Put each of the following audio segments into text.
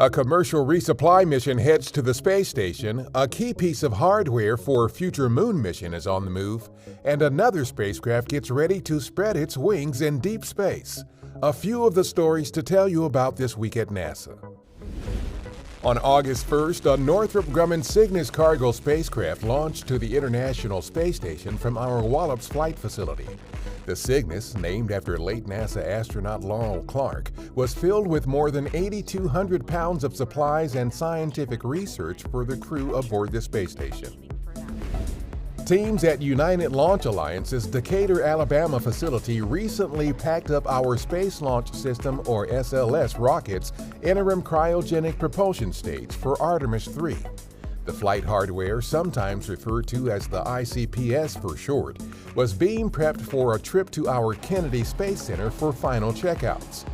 A commercial resupply mission heads to the space station, a key piece of hardware for a future moon mission is on the move, and another spacecraft gets ready to spread its wings in deep space. A few of the stories to tell you about this week at NASA. On August 1st, a Northrop Grumman Cygnus cargo spacecraft launched to the International Space Station from our Wallops Flight Facility. The Cygnus, named after late NASA astronaut Laurel Clark, was filled with more than 8,200 pounds of supplies and scientific research for the crew aboard the space station. Teams at United Launch Alliance's Decatur, Alabama facility recently packed up our Space Launch System, or SLS, rocket's interim cryogenic propulsion stage for Artemis 3. The flight hardware, sometimes referred to as the ICPS for short, was being prepped for a trip to our Kennedy Space Center for final checkouts.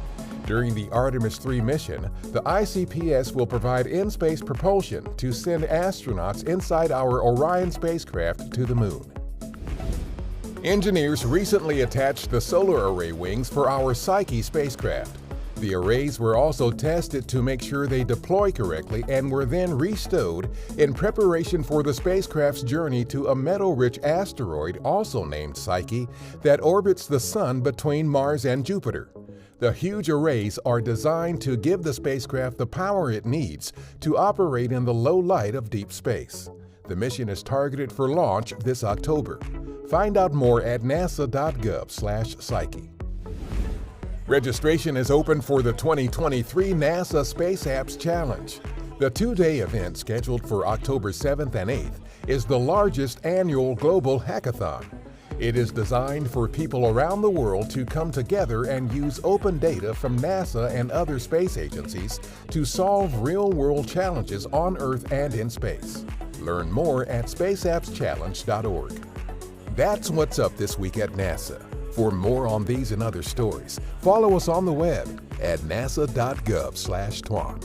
During the Artemis 3 mission, the ICPS will provide in-space propulsion to send astronauts inside our Orion spacecraft to the moon. Engineers recently attached the solar array wings for our Psyche spacecraft. The arrays were also tested to make sure they deploy correctly and were then restowed in preparation for the spacecraft's journey to a metal-rich asteroid, also named Psyche, that orbits the Sun between Mars and Jupiter. The huge arrays are designed to give the spacecraft the power it needs to operate in the low light of deep space. The mission is targeted for launch this October. Find out more at nasa.gov/Psyche. Registration is open for the 2023 NASA Space Apps Challenge. The two-day event, scheduled for October 7th and 8th, is the largest annual global hackathon. It is designed for people around the world to come together and use open data from NASA and other space agencies to solve real-world challenges on Earth and in space. Learn more at spaceappschallenge.org. That's what's up this week at NASA. For more on these and other stories, follow us on the web at nasa.gov/twan.